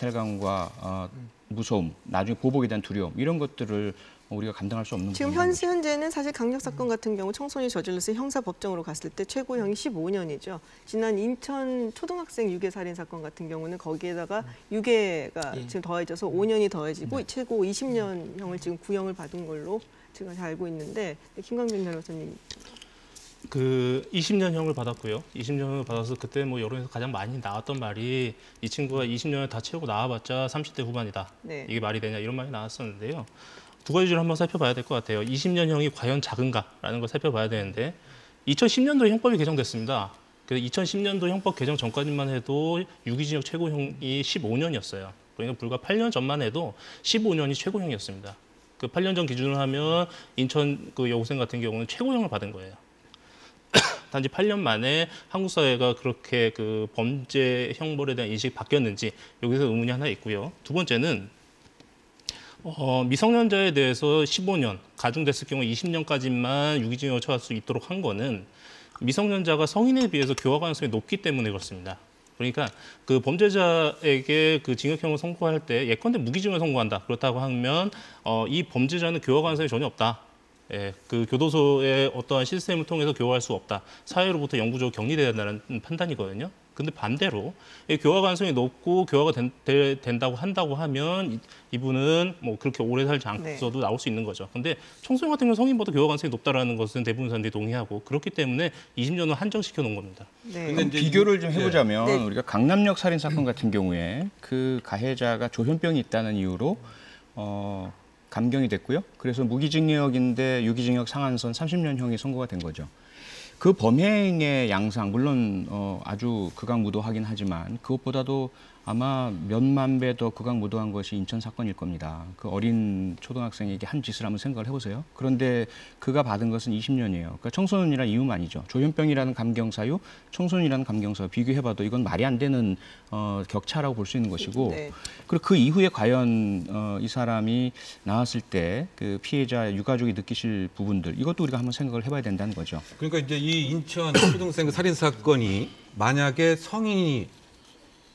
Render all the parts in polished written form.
박탈감과 무서움, 나중에 보복에 대한 두려움 이런 것들을 우리가 감당할 수 없는 지금 부분인 현재는 사실 강력 사건 같은 경우 청소년이 저질러서 형사법정으로 갔을 때 최고형이 15년이죠. 지난 인천 초등학생 유괴 살인 사건 같은 경우는 거기에다가 유괴가 지금 더해져서 5년이 더해지고 최고 20년형을 지금 구형을 받은 걸로 제가 잘 알고 있는데 김광진 변호사님. 그 20년형을 받았고요. 20년형을 받아서 그때 뭐 여론에서 가장 많이 나왔던 말이 이 친구가 20년을 다 채우고 나와봤자 30대 후반이다. 네. 이게 말이 되냐 이런 말이 나왔었는데요. 두 가지를 한번 살펴봐야 될 것 같아요. 20년형이 과연 작은가라는 걸 살펴봐야 되는데 2010년도에 형법이 개정됐습니다. 그래서 2010년도 형법 개정 전까지만 해도 유기징역 최고형이 15년이었어요. 그러니까 불과 8년 전만 해도 15년이 최고형이었습니다. 그 8년 전 기준으로 하면 인천 그 여고생 같은 경우는 최고형을 받은 거예요. 단지 8년 만에 한국 사회가 그렇게 그 범죄 형벌에 대한 인식이 바뀌었는지 여기서 의문이 하나 있고요. 두 번째는 미성년자에 대해서 15년, 가중됐을 경우 20년까지만 유기징역을 처할 수 있도록 한 거는 미성년자가 성인에 비해서 교화 가능성이 높기 때문에 그렇습니다. 그러니까 그 범죄자에게 그 징역형을 선고할 때 예컨대 무기징역을 선고한다. 그렇다고 하면 이 범죄자는 교화 가능성이 전혀 없다. 예, 그 교도소의 어떠한 시스템을 통해서 교화할 수 없다. 사회로부터 영구적으로 격리돼야 된다는 판단이거든요. 근데 반대로 교화 가능성이 높고 교화가 된다고 한다고 하면 이분은 뭐 그렇게 오래 살지 않고서도 나올 수 있는 거죠. 근데 청소년 같은 경우 성인보다 교화 가능성이 높다라는 것은 대부분 사람들이 동의하고 그렇기 때문에 20년을 한정시켜 놓은 겁니다. 네. 그럼 비교를 좀 해보자면 우리가 강남역 살인 사건 같은 경우에 그 가해자가 조현병이 있다는 이유로 감경이 됐고요. 그래서 무기징역인데 유기징역 상한선 30년형이 선고가 된 거죠. 그 범행의 양상, 물론 아주 극악무도하긴 하지만 그것보다도 아마 몇만 배 더 극악무도한 것이 인천 사건일 겁니다. 그 어린 초등학생에게 한 짓을 한번 생각을 해보세요. 그런데 그가 받은 것은 20년이에요. 그러니까 청소년이란 이유만이죠. 조현병이라는 감경사유, 청소년이라는 감경사유 비교해봐도 이건 말이 안 되는 격차라고 볼 수 있는 것이고 네. 그리고 그 이후에 과연 이 사람이 나왔을 때 그 피해자 유가족이 느끼실 부분들 이것도 우리가 한번 생각을 해봐야 된다는 거죠. 그러니까 이제 이 인천 초등생 살인 사건이 만약에 성인이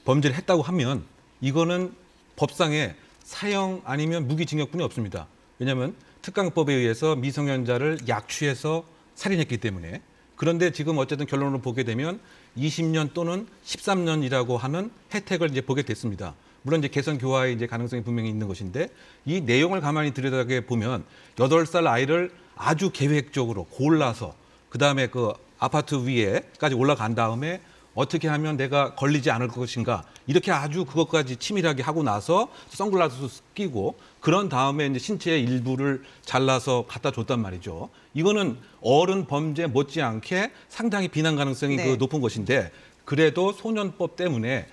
범죄를 했다고 하면 이거는 법상에 사형 아니면 무기징역뿐이 없습니다. 왜냐하면 특강법에 의해서 미성년자를 약취해서 살인했기 때문에. 그런데 지금 어쨌든 결론을 보게 되면 20년 또는 13년이라고 하는 혜택을 이제 보게 됐습니다. 물론 이제 개선 교화의 이제 가능성이 분명히 있는 것인데 이 내용을 가만히 들여다보게 보면 8살 아이를 아주 계획적으로 골라서 그다음에 그 아파트 위에까지 올라간 다음에 어떻게 하면 내가 걸리지 않을 것인가 이렇게 아주 그것까지 치밀하게 하고 나서 선글라스 끼고 그런 다음에 이제 신체의 일부를 잘라서 갖다 줬단 말이죠. 이거는 어른 범죄 못지않게 상당히 비난 가능성이 그 높은 것인데 그래도 소년법 때문에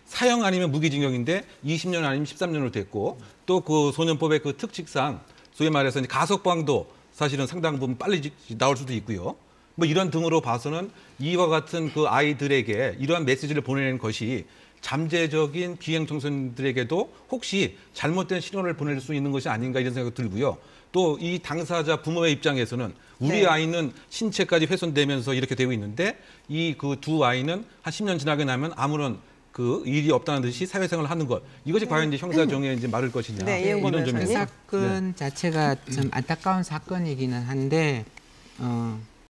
사형 아니면 무기징역인데 20년 아니면 13년으로 됐고 또 그 소년법의 그 특칙상 소위 말해서 이제 가석방도 사실은 상당 부분 빨리 나올 수도 있고요. 뭐 이런 등으로 봐서는 이와 같은 그 아이들에게 이러한 메시지를 보내는 것이 잠재적인 비행 청소년들에게도 혹시 잘못된 신호를 보낼 수 있는 것이 아닌가 이런 생각이 들고요. 또 이 당사자 부모의 입장에서는 우리 아이는 신체까지 훼손되면서 이렇게 되고 있는데 이 그 두 아이는 한 10년 지나게 나면 아무런 그 일이 없다는 듯이 사회생활을 하는 것 이것이 과연 이제 형사정에 이제 맞을 것이냐 이런 점에서 사건 자체가 참 안타까운 사건이기는 한데